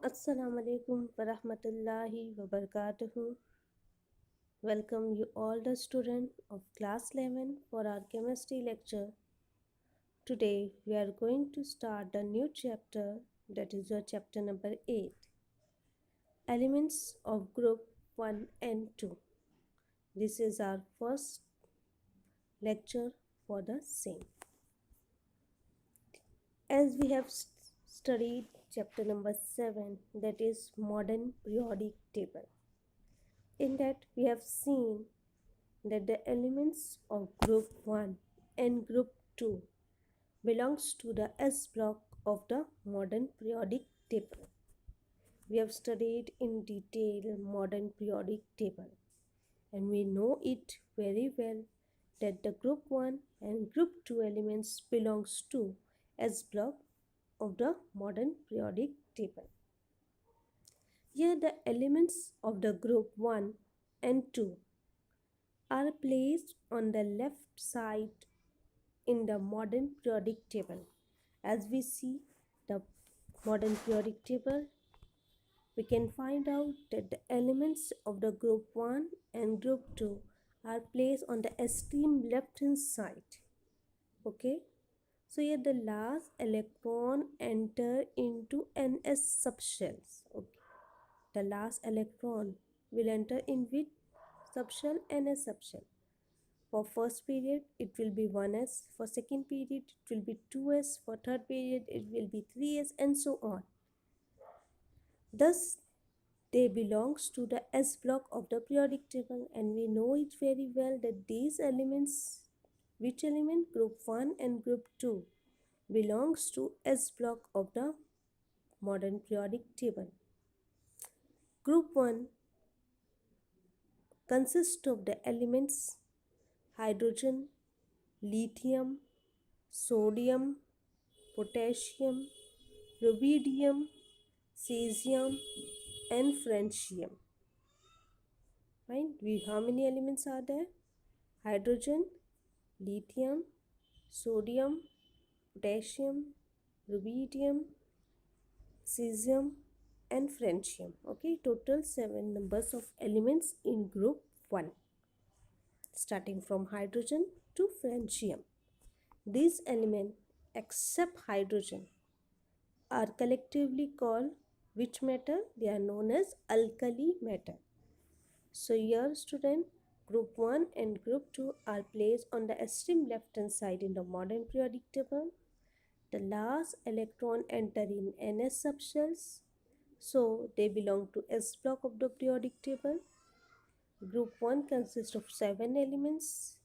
Assalamu alaikum wa rahmatullahi wa barakatuhu. Welcome you all the students of class 11 for our chemistry lecture. Today we are going to start a new chapter, that is your chapter number 8, Elements of Group 1 and 2. This is our first lecture for the same. As we have studied chapter number 7, that is modern periodic table. In that we have seen that the elements of group 1 and group 2 belongs to the S block of the modern periodic table. We have studied in detail modern periodic table and we know it very well that the group 1 and group 2 elements belongs to S block of the modern periodic table. Here the elements of the group 1 and 2 are placed on the left side in the modern periodic table. As we see the modern periodic table, we can find out that the elements of the group 1 and group 2 are placed on the extreme left hand side. Okay, so here the last electron enter into NS subshells. Okay, the last electron will enter in which subshell? NS subshell. For first period, it will be 1s. For second period, it will be 2s. For third period, it will be 3s, and so on. Thus, they belongs to the S block of the periodic table, and we know it very well that these elements, which element? Group 1 and group 2, belongs to S block of the modern periodic table. Group 1 consists of the elements hydrogen, lithium, sodium, potassium, rubidium, cesium, and francium. Right? How many elements are there? Hydrogen, lithium, sodium, potassium, rubidium, cesium, and francium. Okay, total 7 numbers of elements in group 1, starting from hydrogen to francium. These elements, except hydrogen, are collectively called which metal? They are known as alkali metal. So here student, group 1 and group 2 are placed on the extreme left hand side in the modern periodic table. The last electron enter in NS subshells, so they belong to S block of the periodic table. Group 1 consists of 7 elements.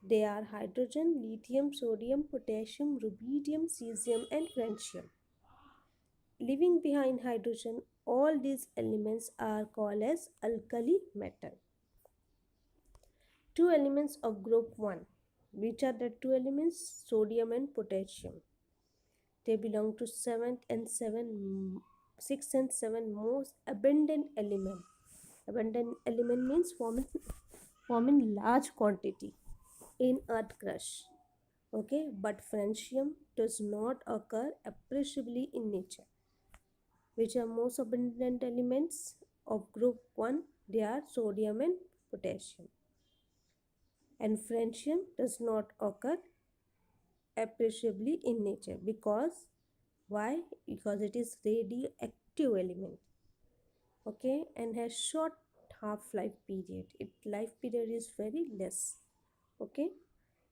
They are hydrogen, lithium, sodium, potassium, rubidium, cesium, and francium. Leaving behind hydrogen, all these elements are called as alkali metal. Two elements of group 1. Which are the two elements? Sodium and potassium. They belong to 6th and 7 most abundant element. Abundant element means forming large quantity in earth crust. Okay, but francium does not occur appreciably in nature. Which are most abundant elements of group 1? They are sodium and potassium. And francium does not occur appreciably in nature. Because why? Because it is radioactive element. Okay, and has short half-life period. Its life period is very less. Okay,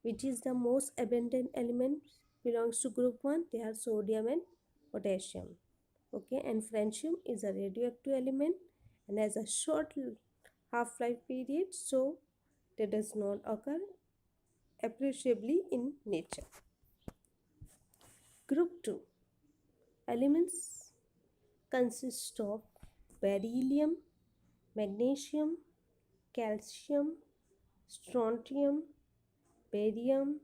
which is the most abundant element belongs to group 1? They are sodium and potassium. Okay, and francium is a radioactive element and has a short half-life period, so that does not occur appreciably in nature. Group 2 elements consist of beryllium, magnesium, calcium, strontium, barium,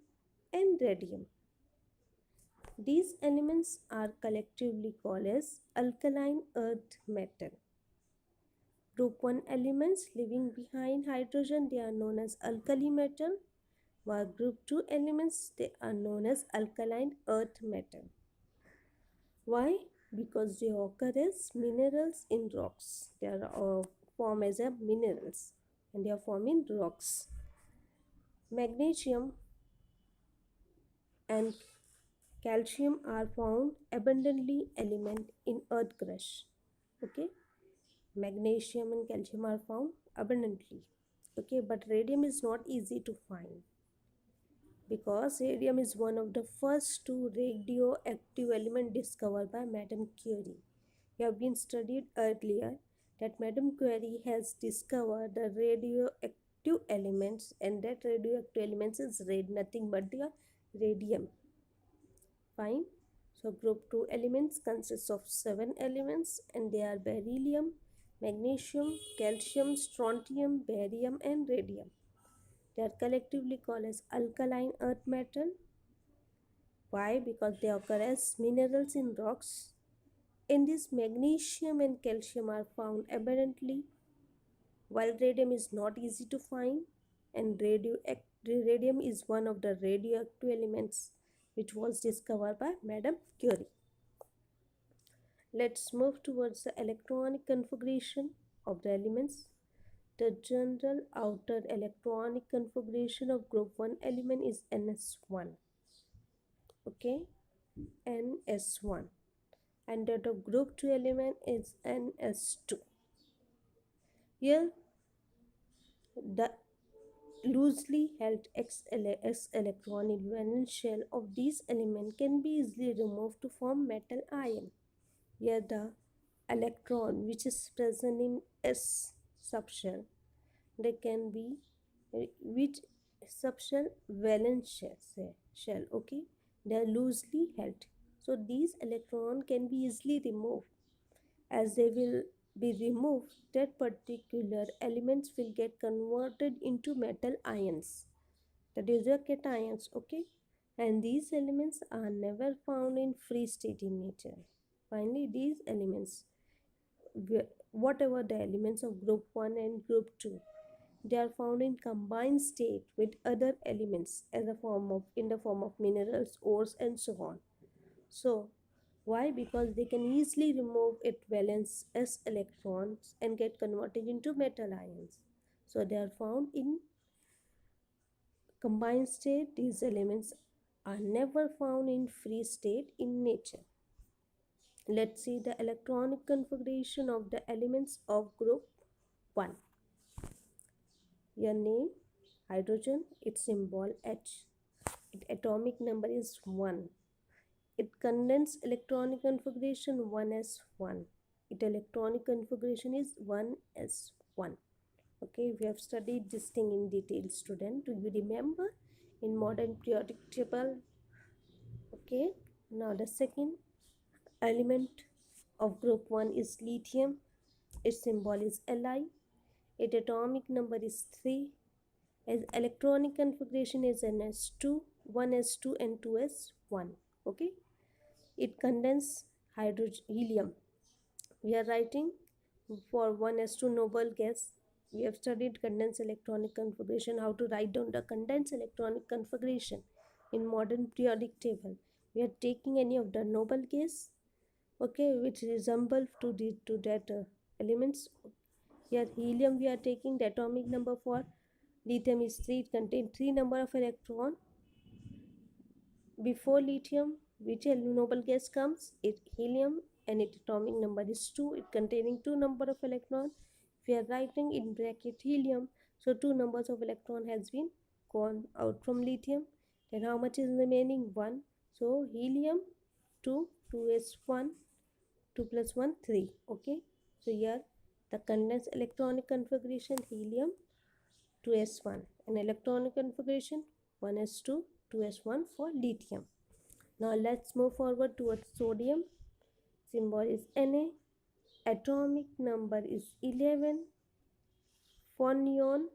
and radium. These elements are collectively called as alkaline earth metal. Group 1 elements leaving behind hydrogen, they are known as alkali metal, while group 2 elements, they are known as alkaline earth metal. Why? because they occur as minerals in rocks. They are formed as a minerals and they are formed in rocks. Magnesium and calcium are found abundantly element in earth crust. Okay, magnesium and calcium are found abundantly. Okay, but radium is not easy to find because radium is one of the first two radioactive elements discovered by Madame Curie. You have been studied earlier that Madame Curie has discovered the radioactive elements, and that radioactive elements is nothing but the radium. Fine. So group 2 elements consists of 7 elements, and they are beryllium, magnesium, calcium, strontium, barium and radium. They are collectively called as alkaline earth metal. Why? Because they occur as minerals in rocks. In this, magnesium and calcium are found abundantly, while radium is not easy to find, and radium is one of the radioactive elements which was discovered by Madame Curie. Let's move towards the electronic configuration of the elements. The general outer electronic configuration of group 1 element is NS1. Okay, NS1. And that of group 2 element is NS2. Here, the loosely held S electronic valence shell of these elements can be easily removed to form metal ion. Here, the electron which is present in S subshell, they can be which subshell valence shell. Okay, they are loosely held, so these electron can be easily removed. As they will be removed, that particular elements will get converted into metal ions, that is your cations. Okay, and these elements are never found in free state in nature. Finally, these elements, whatever the elements of group 1 and group 2, they are found in combined state with other elements as a form of in the form of minerals, ores and so on. So why? Because they can easily remove its valence s electrons and get converted into metal ions. So they are found in combined state. These elements are never found in free state in nature. Let's see the electronic configuration of the elements of group 1. Your name, hydrogen, its symbol H. Its atomic number is 1. Its condensed electronic configuration 1s1. Its electronic configuration is 1s1. Okay, we have studied this thing in detail, student. Do you remember in modern periodic table? Okay, now the second element of group 1 is lithium. Its symbol is Li. Its atomic number is 3. Its electronic configuration is Ns2, 1s2 and 2s1. Okay, it condenses helium. We are writing for 1s2 noble gas. We have studied condensed electronic configuration, how to write down the condensed electronic configuration in modern periodic table. We are taking any of the noble gas, okay, which resemble to that elements. Here helium we are taking, the atomic number for lithium is 3. It contains 3 number of electron. Before lithium, which noble gas comes? It helium, and its atomic number is 2. It containing 2 number of electron. If we are writing in bracket helium, so 2 numbers of electron has been gone out from lithium. Then how much is remaining? 1. So helium 2, 2s1, 2 plus 1, 3. Okay. So here the condensed electronic configuration helium 2s1 and electronic configuration 1s2, 2s1 for lithium. Now let's move forward towards sodium. Symbol is Na. Atomic number is 11. For neon,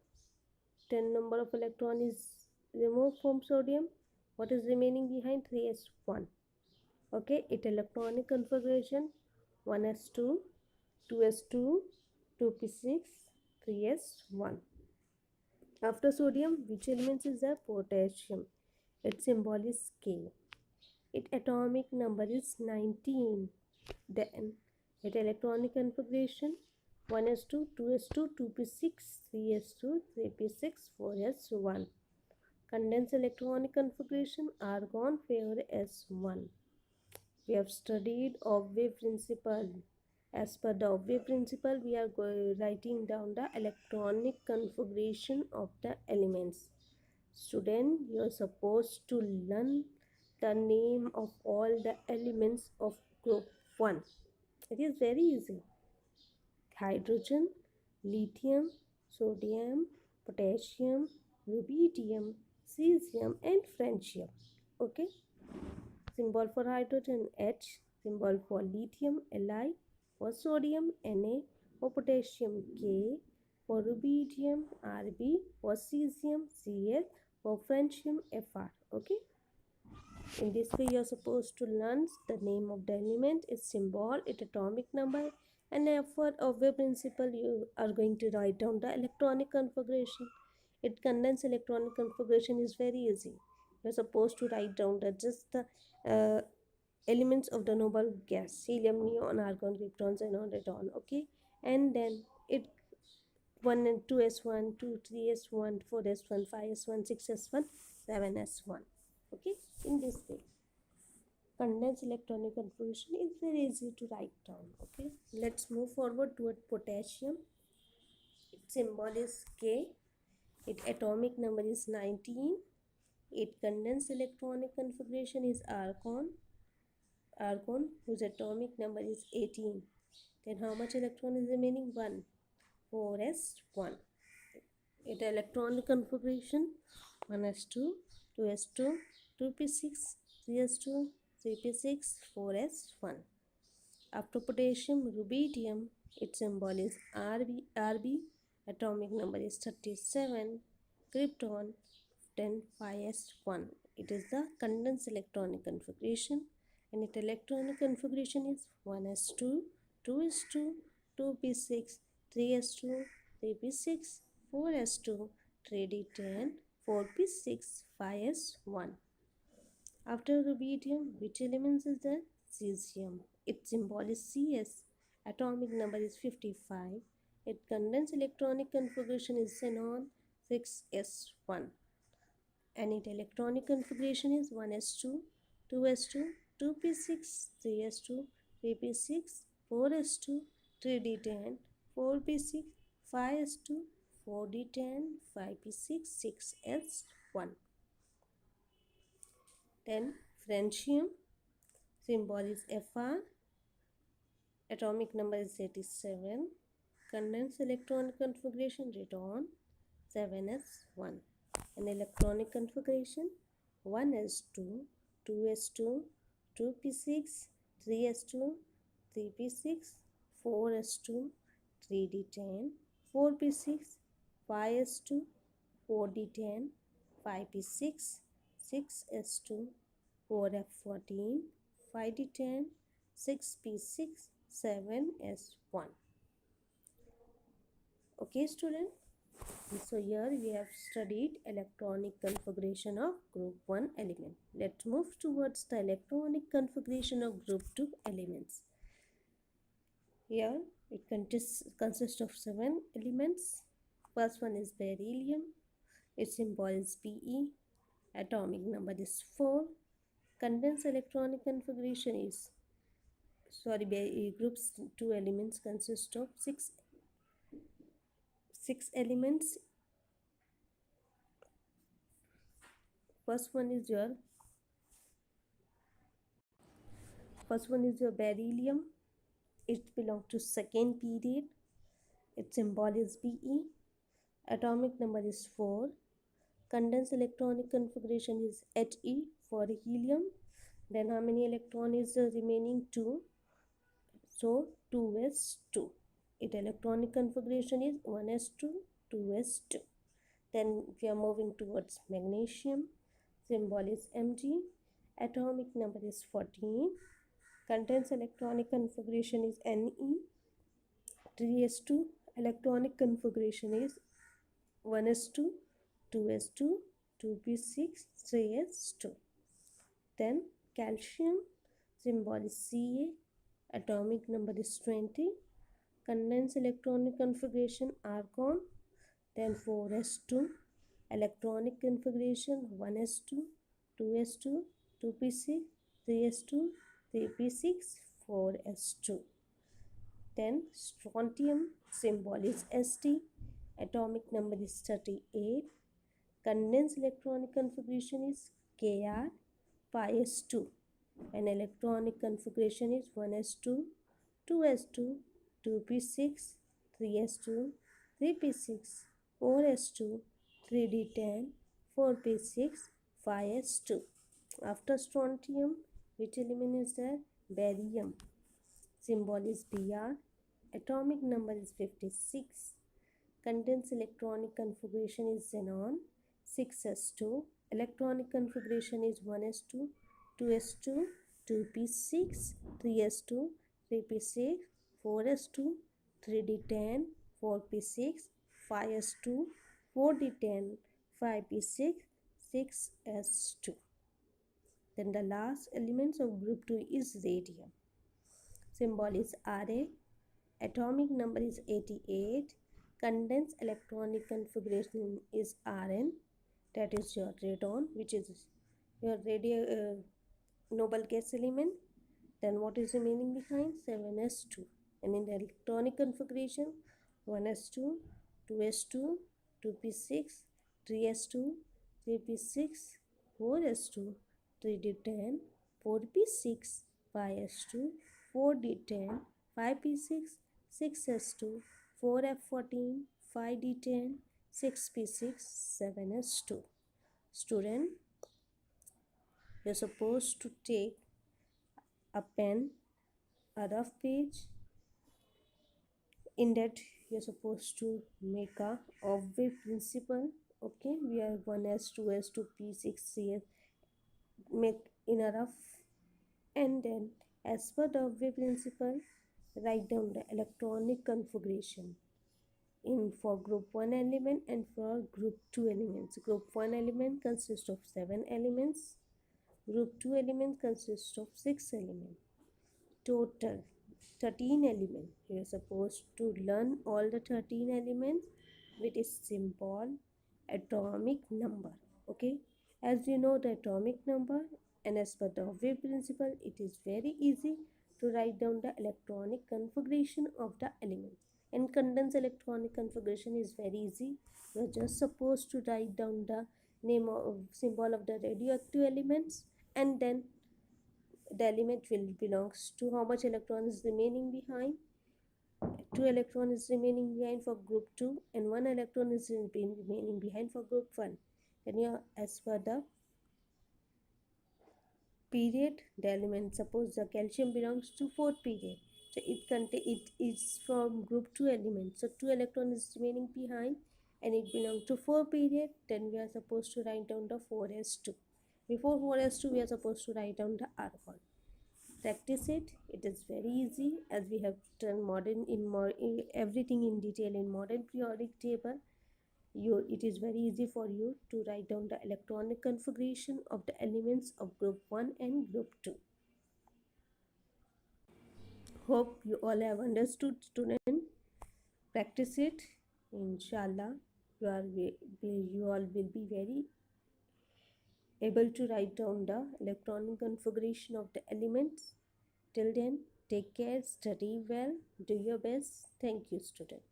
10 number of electron is removed from sodium. What is remaining behind? 3s1. Okay, its electronic configuration 1s2, 2s2, 2p6, 3s1. After sodium, which elements is there? Potassium. Its symbol is K. Its atomic number is 19. Then at electronic configuration 1s2, 2s2, 2p6, 3s2, 3p6, 4s1. Condensed electronic configuration argon favor S1. We have studied Obve principle. As per the Obve principle, we are writing down the electronic configuration of the elements. Student, you are supposed to learn the name of all the elements of group 1. It is very easy. Hydrogen, lithium, sodium, potassium, rubidium, cesium and francium. Okay. Symbol for hydrogen H, symbol for lithium Li, for sodium Na, for potassium K, for rubidium Rb, for cesium Cl, for francium Fr. Okay. In this way, you are supposed to learn the name of the element, its symbol, its atomic number, and for Obve principle, you are going to write down the electronic configuration. It condensed electronic configuration is very easy. You are supposed to write down just the elements of the noble gas: helium, neon, argon, krypton, xenon, radon. Okay, and then it 1 and 2s1, 2, 3s1, 4s1, 5s1, 6s1, 7s1. Okay, in this way condensed electronic configuration is very easy to write down. Okay, let's move forward toward potassium. Its symbol is K. Its atomic number is 19. Its condensed electronic configuration is argon. Argon, whose atomic number is 18. Then how much electron is remaining? 1. 4s1. Its electronic configuration 1s2, 2s2, 2p6, 3s2, 3p6, 4s1. After potassium, rubidium, its symbol is Rb, atomic number is 37, krypton 10, 5s1. It is the condensed electronic configuration, and its electronic configuration is 1s2, 2s2, 2p6, 3s2, 3p6, 4s2, 3d10, 4p6, 5s1. After rubidium, which elements is there? Cesium. Its symbol is Cs. Atomic number is 55. Its condensed electronic configuration is xenon 6s1. And its electronic configuration is 1s2, 2s2, 2p6, 3s2, 3p6, 4s2, 3d10, 4p6, 5s2, 4d10, 5p6, 6s1. Then francium, symbol is Fr, atomic number is 87, condensed electronic configuration radon 7s1, and electronic configuration 1s2, 2s2, 2p6, 3s2, 3p6, 4s2, 3d10, 4p6, 5s2, 4d10, 5p6, 6s2, 4f14, 5d10, 6p6, 7s1. Okay, student. So here we have studied electronic configuration of group 1 element. Let's move towards the electronic configuration of group 2 elements. Here it consists of 7 elements. First one is beryllium. Its symbol is Be. Atomic number is 4. Condensed electronic configuration is groups 2 elements consist of 6 elements. First one is your beryllium. It belongs to second period. Its symbol is Be. Atomic number is 4. Condensed electronic configuration is He for helium. Then how many electron is remaining? 2. So 2s2. Its electronic configuration is 1s2, 2s2. Then we are moving towards magnesium. Symbol is Mg. Atomic number is 14. Condensed electronic configuration is Ne. 3s2. Electronic configuration is 1s2, 2s2, 2p6, 3s2. Then calcium, symbol is Ca. atomic number is 20. Condensed electronic configuration argon, then 4s2. Electronic configuration 1s2, 2s2, 2p6, 3s2, 3p6, 4s2. Then strontium symbol is St. Atomic number is 38. Condensed electronic configuration is Kr, pi s2. And electronic configuration is 1s2, 2s2, 2p6, 3s2, 3p6, 4s2, 3d10, 4p6, 5s2. After strontium, which element is there? Barium. Symbol is Br. Atomic number is 56. Condensed electronic configuration is xenon, 6s2. Electronic configuration is 1s2, 2s2, 2p6, 3s2, 3p6, 4s2, 3d10, 4p6, 5s2, 4d10, 5p6, 6s2. Then the last elements of group 2 is radium. Symbol is Ra. Atomic number is 88. Condensed electronic configuration is Rn. That is your radon, which is your noble gas element. Then what is remaining behind? 7s2. And in the electronic configuration, 1s2, 2s2, 2p6, 3s2, 3p6, 4s2, 3d10, 4p6, 5s2, 4d10, 5p6, 6s2, 4f14, 5d10, 6p6, 7s2. Student, you're supposed to take a pen, a rough page. In that, you're supposed to make a of-wave principle. Okay, we are 1s, 2s, 2p6, 3s. Make in a rough, and then as per the of-wave principle, write down the electronic configuration in for group 1 element and for group 2 elements. Group 1 element consists of 7 elements. Group 2 element consists of 6 elements. Total 13 elements. You are supposed to learn all the 13 elements with a symbol atomic number. Okay, as you know the atomic number, and as per the wave principle, it is very easy to write down the electronic configuration of the element. And condensed electronic configuration is very easy. You are just supposed to write down the name of symbol of the radioactive elements, and then the element will belongs to how much electron is remaining behind. 2 electron is remaining behind for group 2 and 1 electron is remaining behind for group 1. Then you as per the period, the element, suppose the calcium belongs to 4th period, so it is from group 2 element, so 2 electron is remaining behind and it belongs to 4 period. Then we are supposed to write down the 4s2. Before 4s2 we are supposed to write down the argon. Practice it. It is very easy, as we have done everything in detail in modern periodic table. It is very easy for you to write down the electronic configuration of the elements of group 1 and group 2. Hope you all have understood, student. Practice it. Inshallah, you all will be very able to write down the electronic configuration of the elements. Till then, take care, study well, do your best. Thank you, student.